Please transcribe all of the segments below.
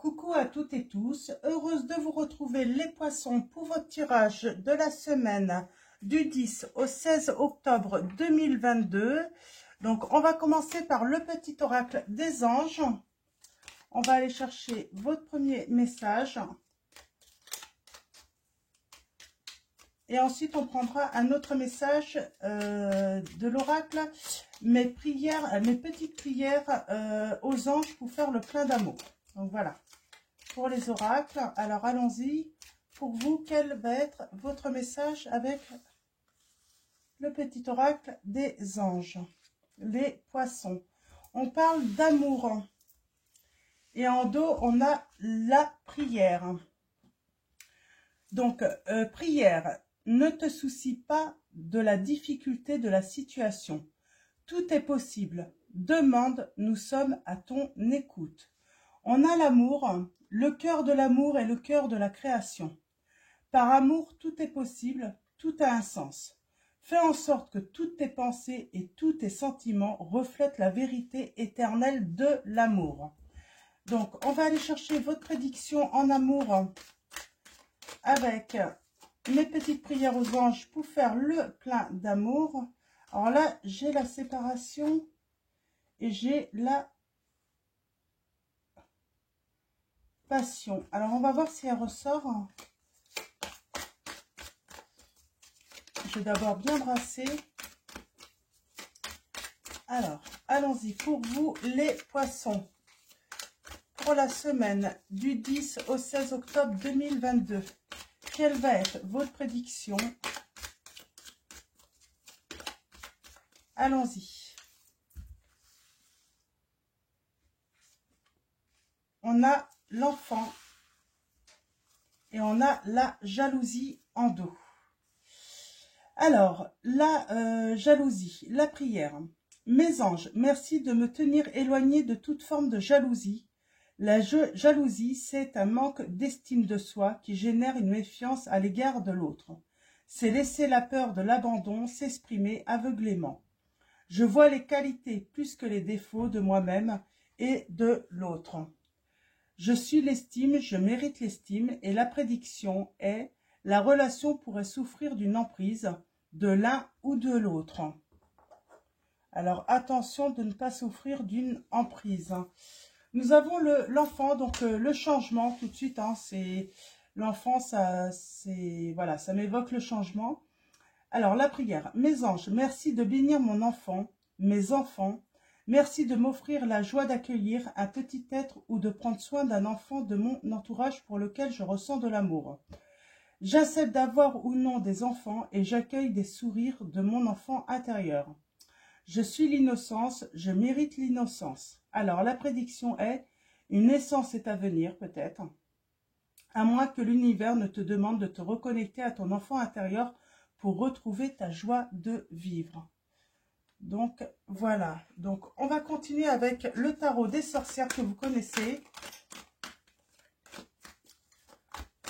coucou à toutes et tous, heureuse de vous retrouver les poissons pour votre tirage de la semaine du 10 au 16 octobre 2022. Donc on va commencer par le petit oracle des anges. On va aller chercher votre premier message. Et ensuite, on prendra un autre message de l'oracle, mes petites prières aux anges pour faire le plein d'amour. Donc voilà, pour les oracles. Alors allons-y. Pour vous, quel va être votre message avec le petit oracle des anges, les poissons? On parle d'amour. Et en dos, on a la prière. Donc, prière. Ne te soucie pas de la difficulté de la situation. Tout est possible. Demande, nous sommes à ton écoute. On a l'amour. Le cœur de l'amour est le cœur de la création. Par amour, tout est possible, tout a un sens. Fais en sorte que toutes tes pensées et tous tes sentiments reflètent la vérité éternelle de l'amour. Donc, on va aller chercher votre prédiction en amour avec mes petites prières aux anges pour faire le plein d'amour. Alors là, j'ai la séparation et j'ai la passion. Alors, on va voir si elle ressort. Je vais d'abord bien brasser. Alors, allons-y pour vous les poissons. Pour la semaine du 10 au 16 octobre 2022. Quelle va être votre prédiction? Allons-y. On a l'enfant et on a la jalousie en dos. Alors, la jalousie, la prière. Mes anges, merci de me tenir éloigné de toute forme de jalousie. La jalousie, c'est un manque d'estime de soi qui génère une méfiance à l'égard de l'autre. C'est laisser la peur de l'abandon s'exprimer aveuglément. Je vois les qualités plus que les défauts de moi-même et de l'autre. Je suis l'estime, je mérite l'estime et la prédiction est « La relation pourrait souffrir d'une emprise de l'un ou de l'autre ». Alors attention de ne pas souffrir d'une emprise. Nous avons l'enfant, donc le changement tout de suite, hein, c'est l'enfant, voilà, ça m'évoque le changement. Alors la prière, mes anges, merci de bénir mon enfant, mes enfants, merci de m'offrir la joie d'accueillir un petit être ou de prendre soin d'un enfant de mon entourage pour lequel je ressens de l'amour. J'accepte d'avoir ou non des enfants et j'accueille des sourires de mon enfant intérieur. Je suis l'innocence, je mérite l'innocence. Alors, la prédiction est, une naissance est à venir peut-être, à moins que l'univers ne te demande de te reconnecter à ton enfant intérieur pour retrouver ta joie de vivre. Donc, voilà. Donc, on va continuer avec le tarot des sorcières que vous connaissez.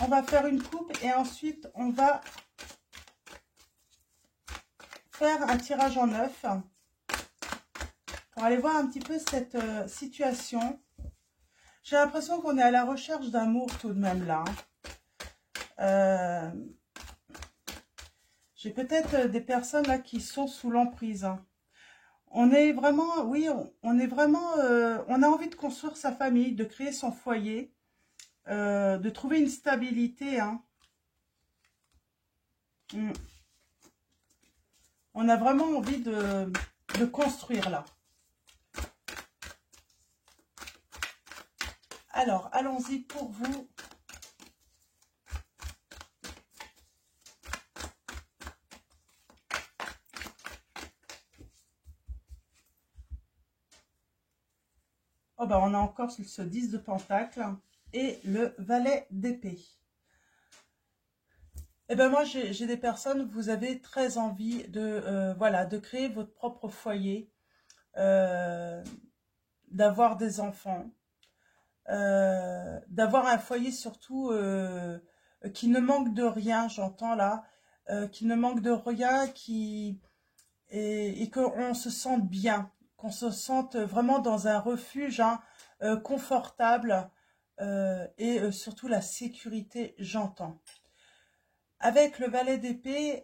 On va faire une coupe et ensuite, on va faire un tirage en 9. Pour aller voir un petit peu cette situation. J'ai l'impression qu'on est à la recherche d'amour tout de même là. J'ai peut-être des personnes là qui sont sous l'emprise. On est vraiment, oui, on est vraiment, on a envie de construire sa famille, de créer son foyer, de trouver une stabilité. Hein. On a vraiment envie de construire là. Alors, allons-y pour vous. Oh, bah, on a encore ce 10 de pentacle et le valet d'épée. Eh ben moi, j'ai des personnes, vous avez très envie de, voilà, de créer votre propre foyer, d'avoir des enfants. D'avoir un foyer surtout qui ne manque de rien, j'entends là, qui ne manque de rien, et qu'on se sente bien, qu'on se sente vraiment dans un refuge hein, confortable, et surtout la sécurité, j'entends. Avec le valet d'épée,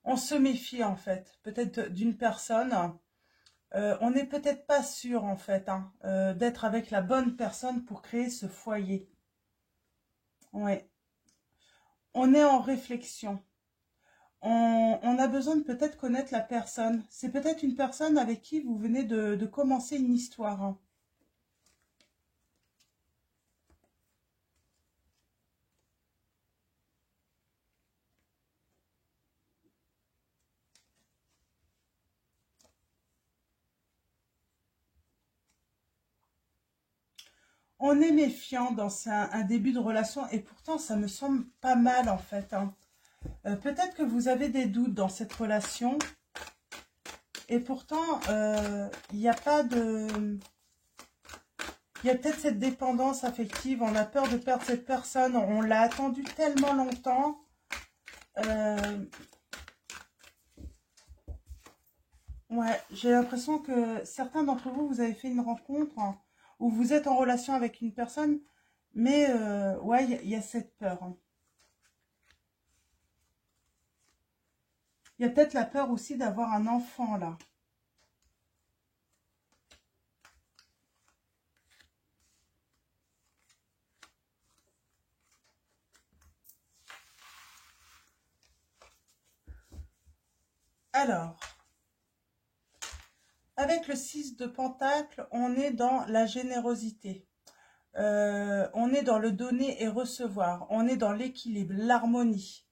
on se méfie en fait, peut-être d'une personne. On n'est peut-être pas sûr en fait d'être avec la bonne personne pour créer ce foyer. Ouais. On est en réflexion. On a besoin de peut-être connaître la personne. C'est peut-être une personne avec qui vous venez de commencer une histoire. On est méfiant dans un début de relation et pourtant ça me semble pas mal en fait. Peut-être que vous avez des doutes dans cette relation et pourtant il n'y a pas de... Il y a peut-être cette dépendance affective, on a peur de perdre cette personne, on l'a attendu tellement longtemps. Ouais, j'ai l'impression que certains d'entre vous, vous avez fait une rencontre où vous êtes en relation avec une personne, mais ouais, il y a cette peur. Il y a peut-être la peur aussi d'avoir un enfant là. Alors, avec le 6 de Pentacle, on est dans la générosité. On est dans le donner et recevoir. On est dans l'équilibre, l'harmonie.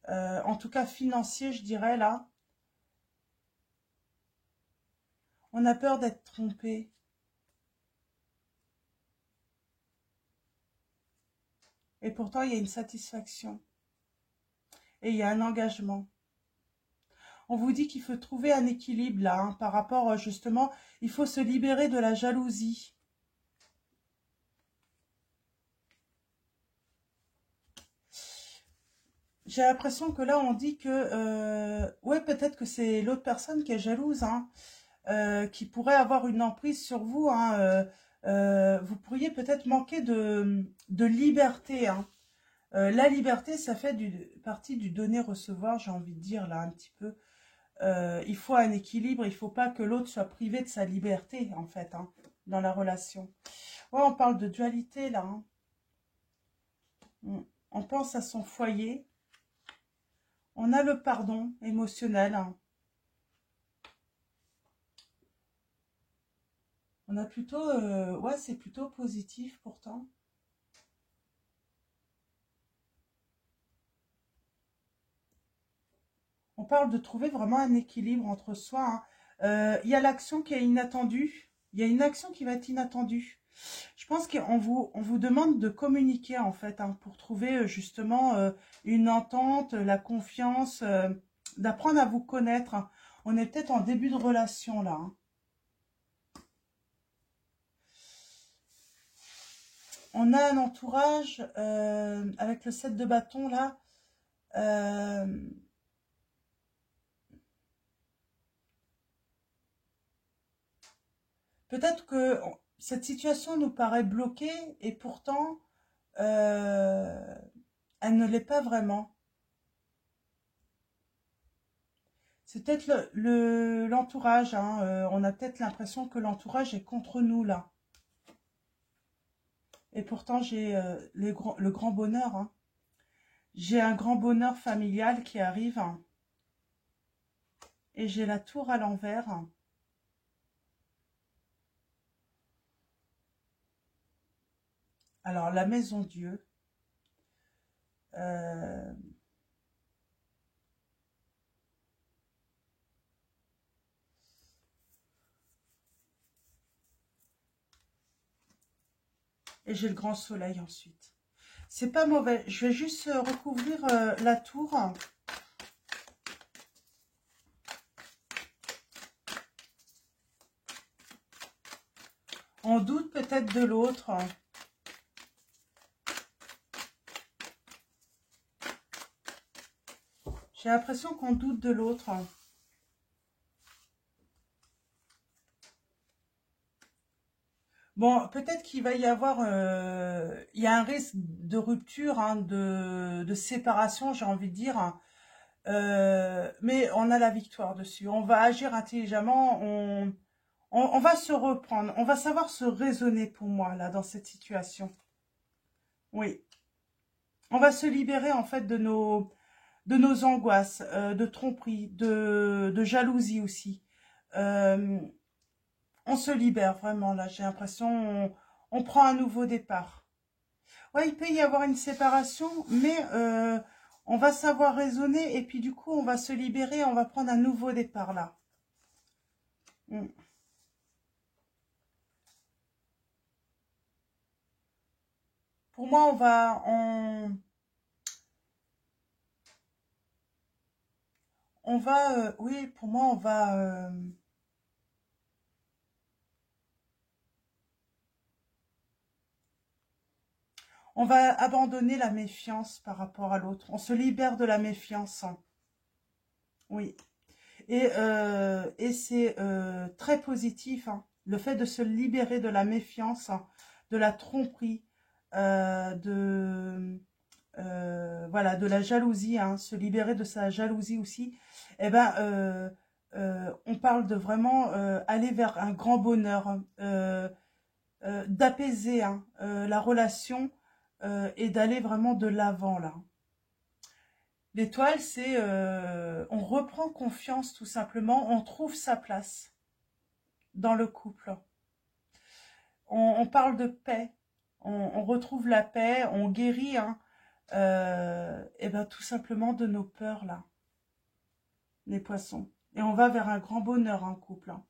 En tout cas financier, je dirais là. On a peur d'être trompé. Et pourtant, il y a une satisfaction. Et il y a un engagement. On vous dit qu'il faut trouver un équilibre là, par rapport justement, il faut se libérer de la jalousie. J'ai l'impression que là, on dit que, ouais, peut-être que c'est l'autre personne qui est jalouse, qui pourrait avoir une emprise sur vous. Vous pourriez peut-être manquer de liberté. La liberté, ça fait partie du donner-recevoir, j'ai envie de dire là un petit peu. Il faut un équilibre, il ne faut pas que l'autre soit privé de sa liberté, en fait, dans la relation. Ouais, on parle de dualité, là. On pense à son foyer. On a le pardon émotionnel. On a plutôt... ouais, c'est plutôt positif, pourtant. On parle de trouver vraiment un équilibre entre soi. Il y a l'action qui est inattendue. Il y a une action qui va être inattendue. Je pense on vous demande de communiquer en fait pour trouver justement une entente, la confiance, d'apprendre à vous connaître. On est peut-être en début de relation là. On a un entourage avec le 7 de bâton là. Peut-être que cette situation nous paraît bloquée et pourtant elle ne l'est pas vraiment. C'est peut-être l'entourage. On a peut-être l'impression que l'entourage est contre nous là. Et pourtant, j'ai le grand bonheur. J'ai un grand bonheur familial qui arrive. Et j'ai la tour à l'envers. Alors, la maison Dieu. Et j'ai le grand soleil ensuite. C'est pas mauvais. Je vais juste recouvrir la tour. On doute peut-être de l'autre. J'ai l'impression qu'on doute de l'autre. Bon, peut-être qu'il va y avoir, il y a un risque de rupture, hein, de séparation, j'ai envie de dire, hein. Mais on a la victoire dessus. On va agir intelligemment, on va se reprendre, on va savoir se raisonner pour moi, là, dans cette situation. Oui. On va se libérer, en fait, de nos angoisses, de tromperie, de jalousie aussi. Euh, on se libère vraiment, là, j'ai l'impression, on prend un nouveau départ. Ouais, il peut y avoir une séparation, mais on va savoir raisonner et puis du coup, on va se libérer, on va prendre un nouveau départ là. Mm. Pour moi, on va, oui, pour moi, on va abandonner la méfiance par rapport à l'autre. On se libère de la méfiance, hein. Oui. Et c'est très positif, hein, le fait de se libérer de la méfiance, hein, de la tromperie, voilà, de la jalousie, hein, se libérer de sa jalousie aussi. Eh ben, on parle de vraiment aller vers un grand bonheur, hein, d'apaiser, hein, la relation et d'aller vraiment de l'avant là. L'étoile, c'est on reprend confiance tout simplement, on trouve sa place dans le couple. On parle de paix, on retrouve la paix, on guérit, hein, et ben tout simplement de nos peurs là, les poissons. Et on va vers un grand bonheur en couple, hein.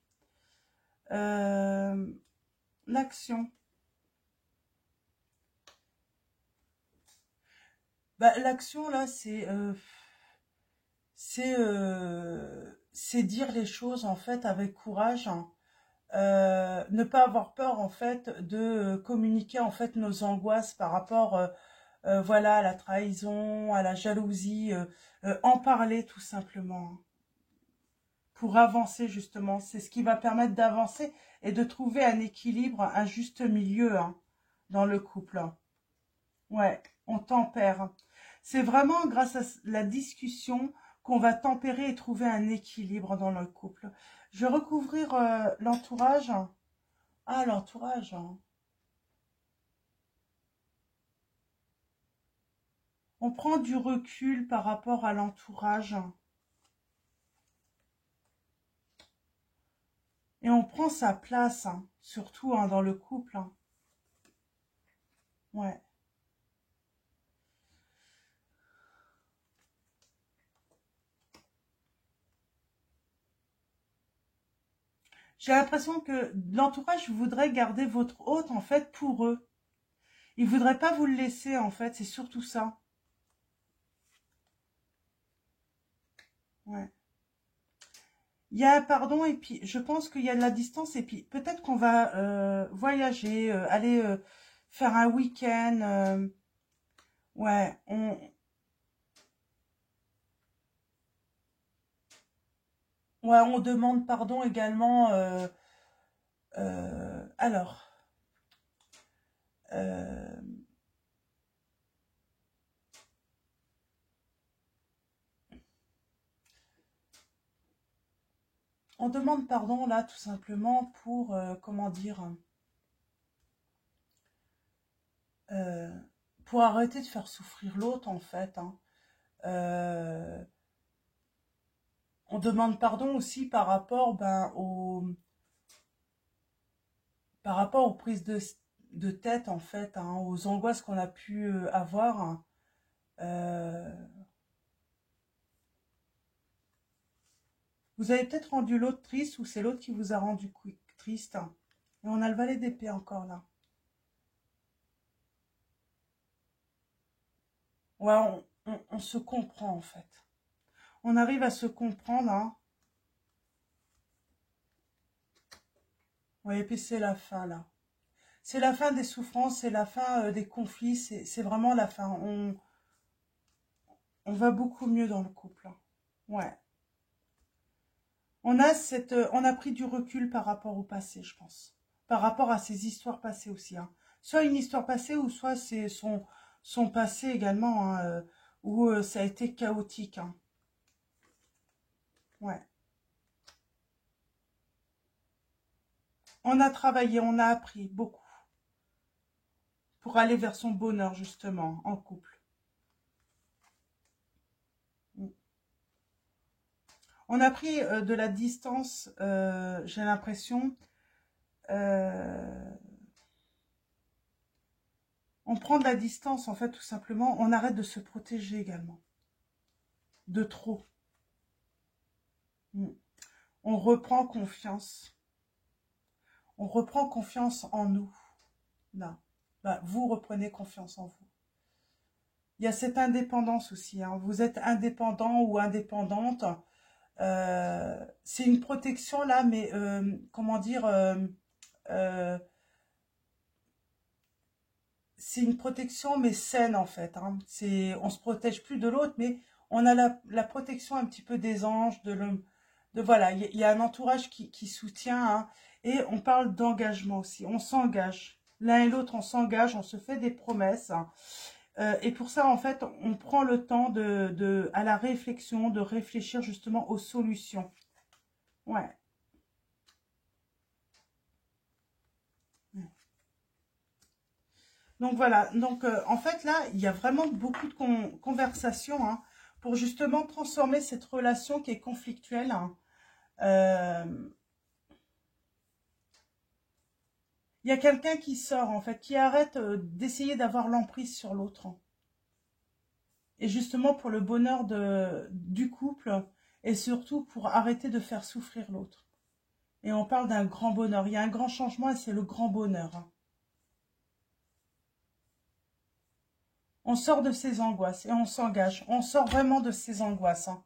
Euh, L'action. Bah, l'action là, c'est dire les choses en fait avec courage, hein. Ne pas avoir peur en fait de communiquer en fait nos angoisses par rapport voilà à la trahison, à la jalousie, en parler tout simplement, hein, pour avancer justement. C'est ce qui va permettre d'avancer et de trouver un équilibre, un juste milieu, hein, dans le couple, hein. Ouais, on tempère. C'est vraiment grâce à la discussion qu'on va tempérer et trouver un équilibre dans le couple. Je vais recouvrir l'entourage. Ah, l'entourage, hein. On prend du recul par rapport à l'entourage et on prend sa place, hein, surtout hein, dans le couple, hein. Ouais. J'ai l'impression que l'entourage voudrait garder votre hôte en fait pour eux. Ils voudraient pas vous le laisser en fait, c'est surtout ça. Ouais. Il y a un pardon et puis je pense qu'il y a de la distance et puis peut-être qu'on va voyager, aller faire un week-end. Ouais, ouais, on demande pardon également. Alors, euh, on demande pardon là tout simplement pour, comment dire, euh, pour arrêter de faire souffrir l'autre en fait, hein. Euh, on demande pardon aussi par rapport ben, par rapport aux prises de tête en fait, hein, aux angoisses qu'on a pu avoir, hein. Euh, vous avez peut-être rendu l'autre triste ou c'est l'autre qui vous a rendu triste, hein. Et on a le valet d'épée encore là. Ouais, on se comprend en fait. On arrive à se comprendre, hein. Ouais, et puis c'est la fin là. C'est la fin des souffrances, c'est la fin des conflits, c'est vraiment la fin. On va beaucoup mieux dans le couple, hein. Ouais. On a pris du recul par rapport au passé, je pense. par rapport à ses histoires passées aussi. Hein. Soit une histoire passée, ou soit c'est son passé également, hein, où ça a été chaotique. Hein. Ouais. On a travaillé, on a appris beaucoup pour aller vers son bonheur, justement, en couple. On a pris de la distance, j'ai l'impression. On prend de la distance, en fait, tout simplement. On arrête de se protéger également. De trop. On reprend confiance. On reprend confiance en nous. Là. Bah, vous reprenez confiance en vous. Il y a cette indépendance aussi. Hein. Vous êtes indépendant ou indépendante. C'est une protection là, mais comment dire, c'est une protection mais saine en fait. Hein. On se protège plus de l'autre, mais on a la protection un petit peu des anges, de l'homme. Voilà, il y a un entourage qui soutient. Hein. Et on parle d'engagement aussi. On s'engage. L'un et l'autre, on s'engage, on se fait des promesses. Hein. Et pour ça, en fait, on prend le temps à la réflexion, de réfléchir justement aux solutions. Ouais. Donc voilà, donc en fait là, il y a vraiment beaucoup de conversations hein, pour justement transformer cette relation qui est conflictuelle. Hein. Il y a quelqu'un qui sort en fait, qui arrête d'essayer d'avoir l'emprise sur l'autre. Hein. Et justement pour le bonheur du couple et surtout pour arrêter de faire souffrir l'autre. Et on parle d'un grand bonheur. Il y a un grand changement et c'est le grand bonheur. Hein. On sort de ses angoisses et on s'engage. On sort vraiment de ses angoisses. Hein.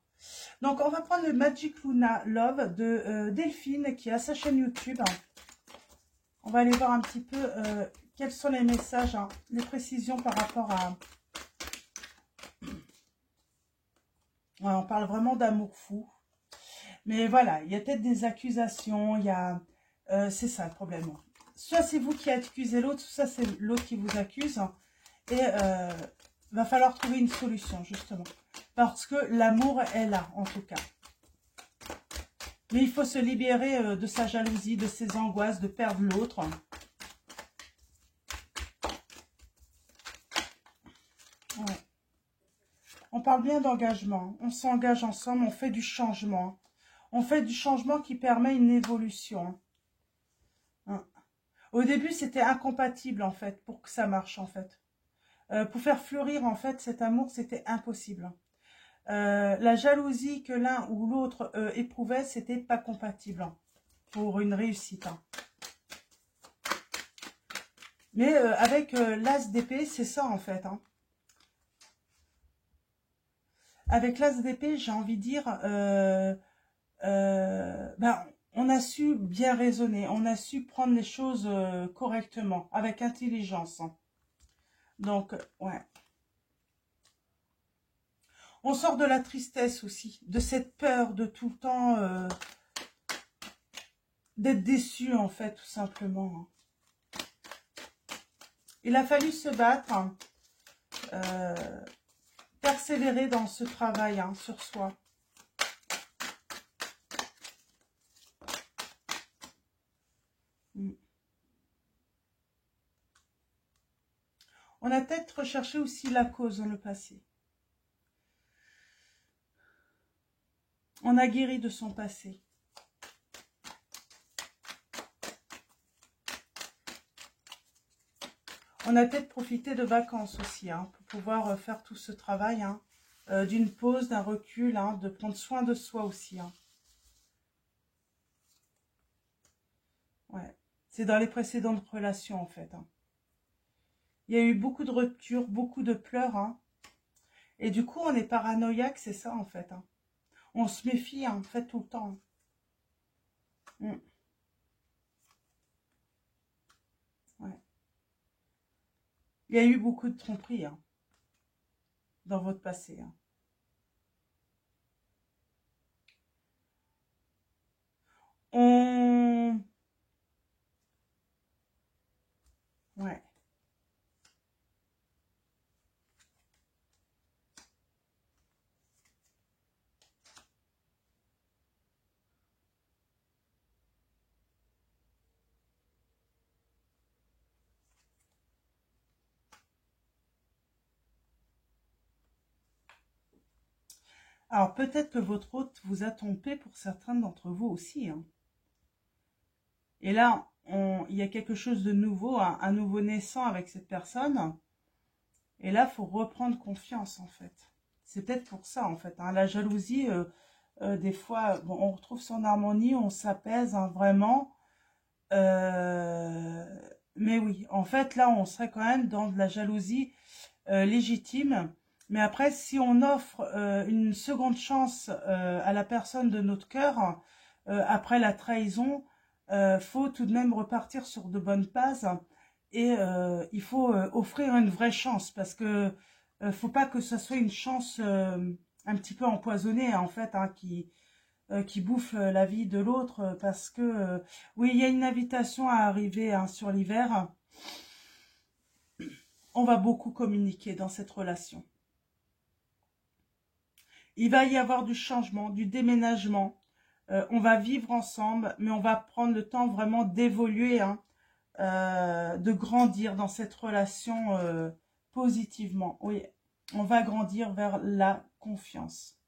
Donc, on va prendre le Magic Luna Love de Delphine qui a sa chaîne YouTube. On va aller voir un petit peu quels sont les messages, hein, les précisions par rapport à... Ouais, on parle vraiment d'amour fou. Mais voilà, il y a peut-être des accusations, il y a... c'est ça le problème. Soit c'est vous qui accusez l'autre, soit c'est l'autre qui vous accuse. Et va falloir trouver une solution, justement. Parce que l'amour est là, en tout cas. Mais il faut se libérer de sa jalousie, de ses angoisses, de perdre l'autre. Ouais. On parle bien d'engagement. On s'engage ensemble, on fait du changement. On fait du changement qui permet une évolution. Hein. Au début, c'était incompatible, en fait, pour que ça marche, en fait. Pour faire fleurir, en fait, cet amour, c'était impossible. La jalousie que l'un ou l'autre éprouvait, c'était pas compatible hein, pour une réussite. Hein. Mais avec l'as d'épée, c'est ça en fait. Hein. Avec l'as d'épée, j'ai envie de dire, ben, on a su bien raisonner, on a su prendre les choses correctement, avec intelligence. Hein. Donc, ouais. On sort de la tristesse aussi, de cette peur de tout le temps d'être déçu en fait, tout simplement. Il a fallu se battre, hein, persévérer dans ce travail hein, sur soi. On a peut-être recherché aussi la cause dans le passé. On a guéri de son passé. On a peut-être profité de vacances aussi, hein, pour pouvoir faire tout ce travail, hein, d'une pause, d'un recul, hein, de prendre soin de soi aussi. Hein. Ouais. C'est dans les précédentes relations, en fait. Hein. Il y a eu beaucoup de ruptures, beaucoup de pleurs. Hein. Et du coup, on est paranoïaque, c'est ça, en fait. Hein. On se méfie, hein, en fait, tout le temps. Ouais. Il y a eu beaucoup de tromperies hein, dans votre passé. Hein. Ouais. Alors peut-être que votre hôte vous a trompé pour certains d'entre vous aussi, hein. Et là, il y a quelque chose de nouveau, un nouveau naissant avec cette personne. Et là, il faut reprendre confiance, en fait. C'est peut-être pour ça, en fait, hein. La jalousie, des fois, bon, on retrouve son harmonie, on s'apaise, hein, vraiment. Euh, mais oui, en fait, là, on serait quand même dans de la jalousie légitime. Mais après, si on offre une seconde chance à la personne de notre cœur, après la trahison, faut tout de même repartir sur de bonnes bases. Et il faut offrir une vraie chance, parce que faut pas que ce soit une chance un petit peu empoisonnée, en fait, hein, qui bouffe la vie de l'autre, parce que oui, il y a une invitation à arriver, hein, sur l'hiver. On va beaucoup communiquer dans cette relation. Il va y avoir du changement, du déménagement. On va vivre ensemble, mais on va prendre le temps vraiment d'évoluer, hein, de grandir dans cette relation positivement. Oui, on va grandir vers la confiance.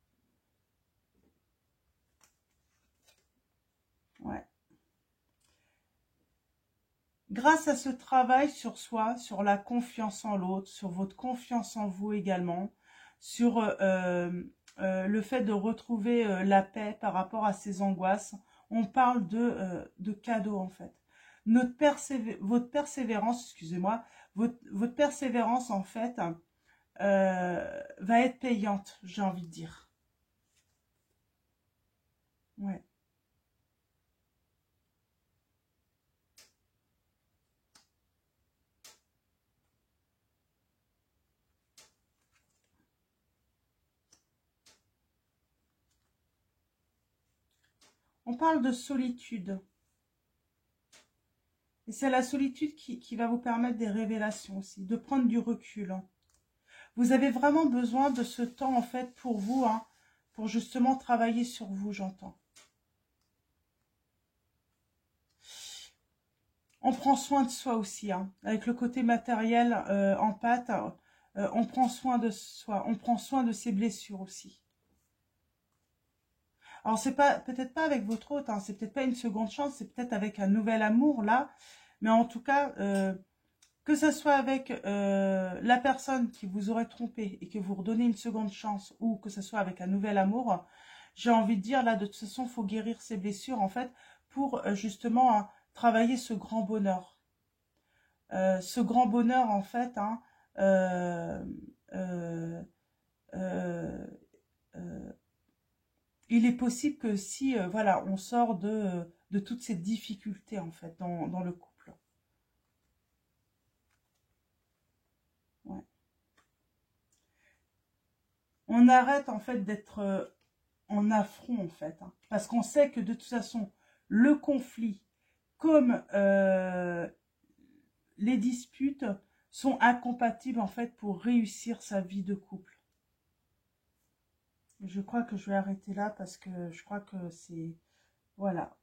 Ouais. Grâce à ce travail sur soi, sur la confiance en l'autre, sur votre confiance en vous également, sur le fait de retrouver la paix par rapport à ces angoisses, on parle de cadeau, en fait. Votre persévérance, excusez-moi, votre persévérance, en fait, va être payante, j'ai envie de dire. Ouais. On parle de solitude. Et c'est la solitude qui va vous permettre des révélations aussi, de prendre du recul, hein. Vous avez vraiment besoin de ce temps, en fait, pour vous, hein, pour justement travailler sur vous, j'entends. On prend soin de soi aussi, hein, avec le côté matériel en pâte, on prend soin de soi, on prend soin de ses blessures aussi. Alors c'est pas, peut-être pas avec votre hôte, hein, c'est peut-être pas une seconde chance, c'est peut-être avec un nouvel amour là, mais en tout cas, que ce soit avec la personne qui vous aurait trompé et que vous redonnez une seconde chance, ou que ce soit avec un nouvel amour, j'ai envie de dire là, de toute façon, il faut guérir ses blessures, en fait, pour justement hein, travailler ce grand bonheur. Ce grand bonheur, en fait, hein, euh, euh, euh, euh, il est possible que si, voilà, on sort de toutes ces difficultés, en fait, dans le couple. Ouais. On arrête, en fait, d'être en affront, en fait, hein, parce qu'on sait que de toute façon, le conflit, comme les disputes, sont incompatibles, en fait, pour réussir sa vie de couple. Je crois que je vais arrêter là, parce que je crois que c'est... Voilà,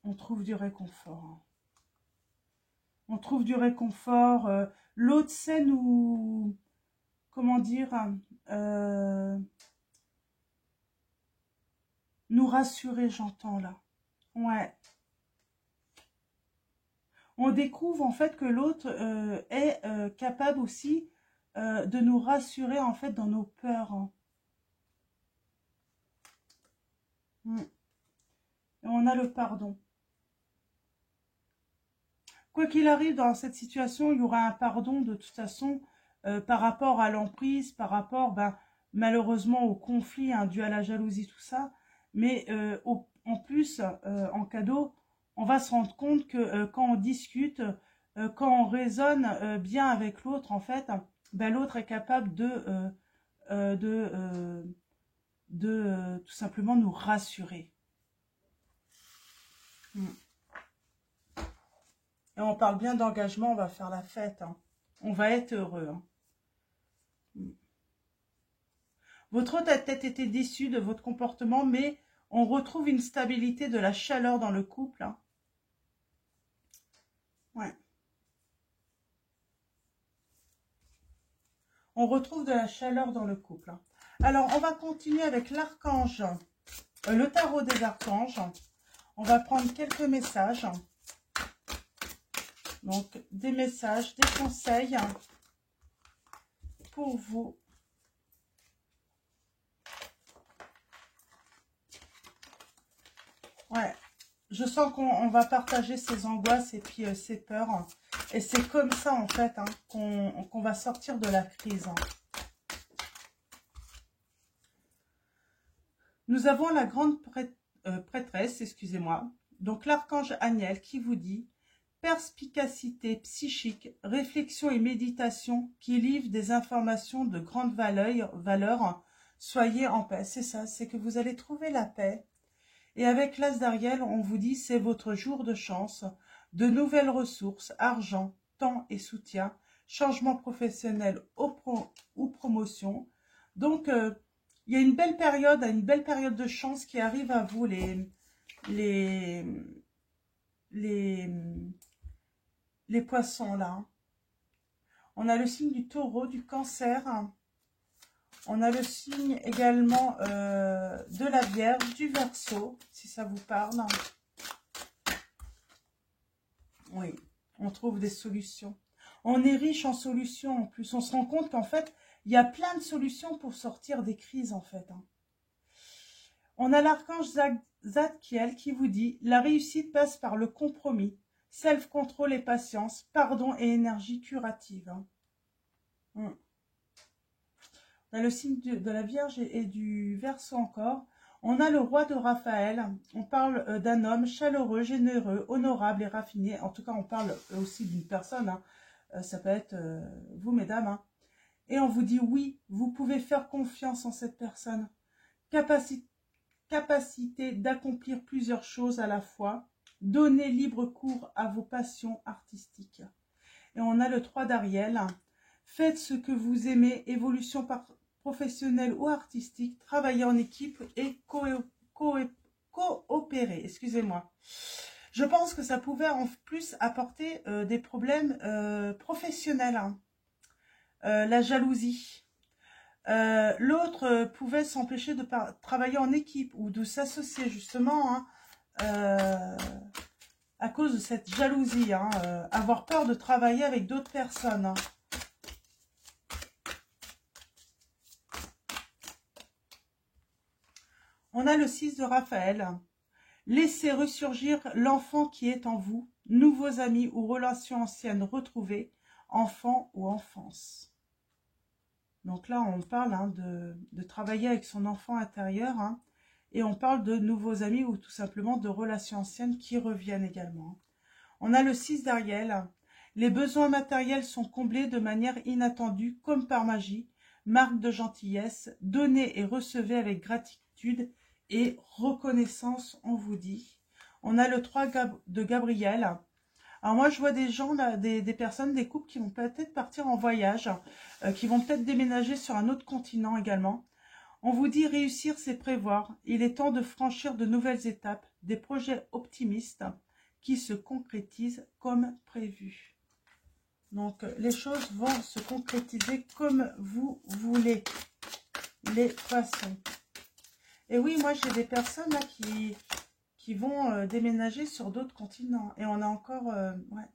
on trouve du réconfort, hein. On trouve du réconfort. L'autre sait nous... Comment dire, euh, nous rassurer, j'entends là. Ouais. On découvre en fait que l'autre est capable aussi de nous rassurer en fait dans nos peurs, hein. Mm. Et on a le pardon. Quoi qu'il arrive dans cette situation, il y aura un pardon de toute façon par rapport à l'emprise, par rapport ben, malheureusement au conflit hein, dû à la jalousie, tout ça. Mais en plus, en cadeau, on va se rendre compte que quand on discute, quand on raisonne bien avec l'autre, en fait, ben, l'autre est capable euh, de, euh, de tout simplement nous rassurer. Mm. Et on parle bien d'engagement, on va faire la fête. Hein. On va être heureux. Hein. Votre hôte a peut-être été déçu de votre comportement, mais on retrouve une stabilité, de la chaleur dans le couple. Hein. Ouais. On retrouve de la chaleur dans le couple. Hein. Alors, on va continuer avec l'archange, le tarot des archanges. On va prendre quelques messages. Donc, des messages, des conseils pour vous. Ouais, je sens qu'on va partager ses angoisses et puis ses peurs. Et c'est comme ça, en fait, hein, qu'on va sortir de la crise. Hein. Nous avons la grande prêtresse, excusez-moi. Donc, l'archange Aniel qui vous dit « Perspicacité psychique, réflexion et méditation qui livrent des informations de grande valeur. Soyez en paix. » C'est ça, c'est que vous allez trouver la paix. Et avec l'As d'Ariel, on vous dit c'est votre jour de chance, de nouvelles ressources, argent, temps et soutien, changement professionnel ou promotion. Donc, il y a une belle période de chance qui arrive à vous, les poissons là. On a le signe du taureau, du cancer. On a le signe également de la Vierge, du Verseau, si ça vous parle. Oui, on trouve des solutions. On est riche en solutions en plus. On se rend compte qu'en fait, il y a plein de solutions pour sortir des crises en fait. Hein. On a l'archange Zadkiel qui vous dit « La réussite passe par le compromis, self-control et patience, pardon et énergie curative. Hein. » On a le signe de la Vierge et du Verseau encore. On a le roi de Raphaël. On parle d'un homme chaleureux, généreux, honorable et raffiné. En tout cas, on parle aussi d'une personne. Hein. Ça peut être vous, mesdames. Hein. Et on vous dit oui, vous pouvez faire confiance en cette personne. Capacité d'accomplir plusieurs choses à la fois. Donnez libre cours à vos passions artistiques. Et on a le 3 d'Ariel. Faites ce que vous aimez, évolution professionnelle ou artistique, travailler en équipe et coopérer. Excusez-moi. Je pense que ça pouvait en plus apporter des problèmes professionnels. Hein. La jalousie. L'autre pouvait s'empêcher de travailler en équipe ou de s'associer justement hein, à cause de cette jalousie. Hein, avoir peur de travailler avec d'autres personnes. Hein. On a le 6 de Raphaël. Laissez ressurgir l'enfant qui est en vous, nouveaux amis ou relations anciennes retrouvées, enfant ou enfance. Donc là, on parle hein, de travailler avec son enfant intérieur hein, et on parle de nouveaux amis ou tout simplement de relations anciennes qui reviennent également. On a le 6 d'Ariel. Les besoins matériels sont comblés de manière inattendue comme par magie, marque de gentillesse, donnez et recevez avec gratitude et reconnaissance, on vous dit. On a le 3 de Gabriel. Alors moi, je vois des gens, là, des personnes, des couples qui vont peut-être partir en voyage, qui vont peut-être déménager sur un autre continent également. On vous dit réussir, c'est prévoir. Il est temps de franchir de nouvelles étapes, des projets optimistes qui se concrétisent comme prévu. Donc, les choses vont se concrétiser comme vous voulez, les poissons. Et oui, moi, j'ai des personnes là qui vont déménager sur d'autres continents. Et on a encore... ouais.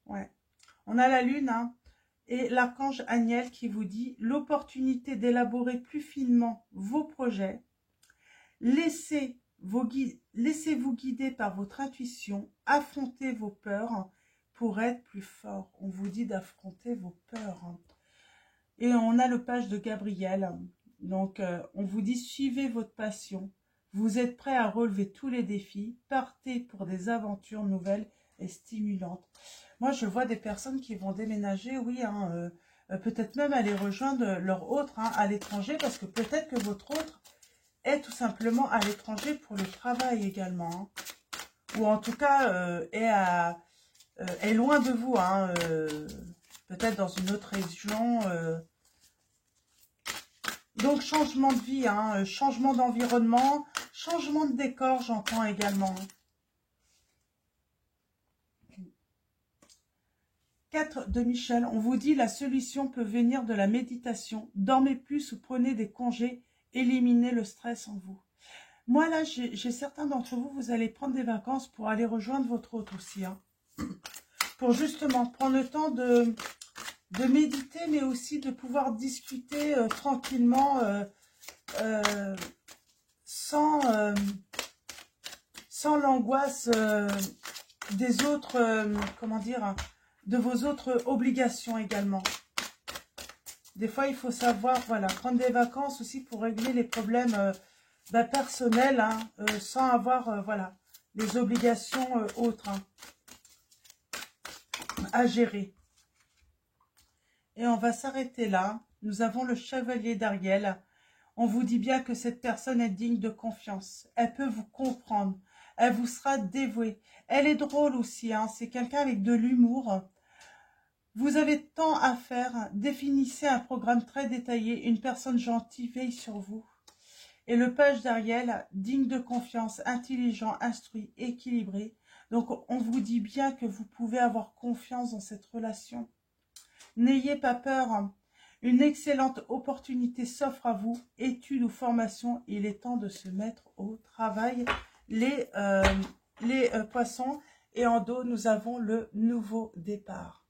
Ouais. On a la lune hein, et l'archange Aniel qui vous dit l'opportunité d'élaborer plus finement vos projets. Laissez-vous guider par votre intuition. Affrontez vos peurs pour être plus fort. On vous dit d'affronter vos peurs. Et on a le page de Gabriel. Donc, on vous dit, suivez votre passion. Vous êtes prêt à relever tous les défis. Partez pour des aventures nouvelles et stimulantes. Moi, je vois des personnes qui vont déménager, oui, hein, peut-être même aller rejoindre leur autre hein, à l'étranger, parce que peut-être que votre autre est tout simplement à l'étranger pour le travail également. Hein. Ou en tout cas, est loin de vous. Hein, peut-être dans une autre région. Donc, changement de vie, hein, changement d'environnement, changement de décor, j'entends également. 4 de Michel, on vous dit la solution peut venir de la méditation. Dormez plus ou prenez des congés, éliminez le stress en vous. Moi là, j'ai certains d'entre vous, vous allez prendre des vacances pour aller rejoindre votre hôte aussi. Hein, pour justement prendre le temps de méditer, mais aussi de pouvoir discuter tranquillement, sans l'angoisse des autres, comment dire, de vos autres obligations également. Des fois, il faut savoir, voilà, prendre des vacances aussi pour régler les problèmes personnels, hein, sans avoir, voilà, les obligations autres hein, à gérer. Et on va s'arrêter là. Nous avons le chevalier d'Ariel. On vous dit bien que cette personne est digne de confiance. Elle peut vous comprendre. Elle vous sera dévouée. Elle est drôle aussi. Hein. C'est quelqu'un avec de l'humour. Vous avez tant à faire. Définissez un programme très détaillé. Une personne gentille veille sur vous. Et le page d'Ariel, digne de confiance, intelligent, instruit, équilibré. Donc, on vous dit bien que vous pouvez avoir confiance dans cette relation. N'ayez pas peur, une excellente opportunité s'offre à vous, études ou formation, il est temps de se mettre au travail. Les poissons, et en dos, nous avons le nouveau départ.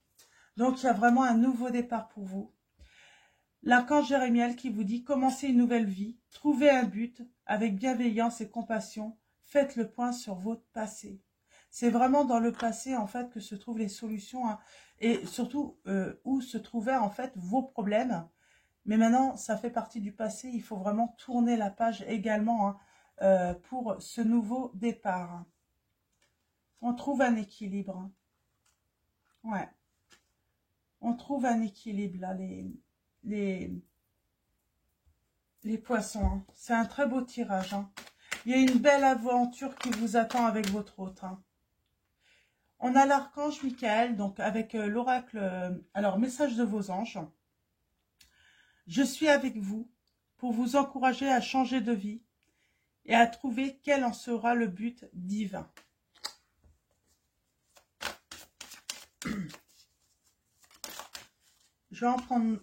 Donc, il y a vraiment un nouveau départ pour vous. L'archange Jérémiel qui vous dit, commencez une nouvelle vie, trouvez un but avec bienveillance et compassion, faites le point sur votre passé. C'est vraiment dans le passé, en fait, que se trouvent les solutions, hein, et surtout où se trouvaient, en fait, vos problèmes. Mais maintenant, ça fait partie du passé. Il faut vraiment tourner la page également hein, pour ce nouveau départ. On trouve un équilibre. Hein. Ouais. On trouve un équilibre, là, les poissons. Hein. C'est un très beau tirage. Hein. Il y a une belle aventure qui vous attend avec votre hôte. Hein. On a l'archange Michael, donc avec l'oracle, alors message de vos anges. Je suis avec vous pour vous encourager à changer de vie et à trouver quel en sera le but divin. Je vais en prendre.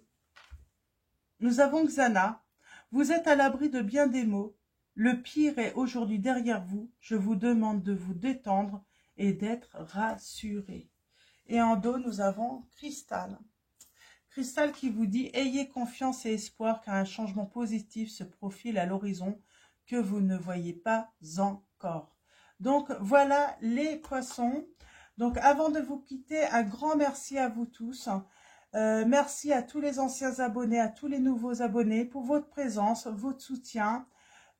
Nous avons Xana. Vous êtes à l'abri de bien des maux. Le pire est aujourd'hui derrière vous. Je vous demande de vous détendre et d'être rassuré. Et en dos, nous avons Cristal. Cristal qui vous dit, ayez confiance et espoir car un changement positif se profile à l'horizon que vous ne voyez pas encore. Donc, voilà les poissons. Donc, avant de vous quitter, un grand merci à vous tous. Merci à tous les anciens abonnés, à tous les nouveaux abonnés pour votre présence, votre soutien.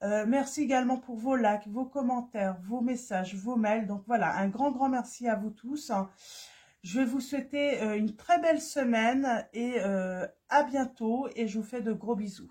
Merci également pour vos likes, vos commentaires, vos messages, vos mails. Donc voilà, un grand merci à vous tous. Je vais vous souhaiter une très belle semaine et à bientôt et je vous fais de gros bisous.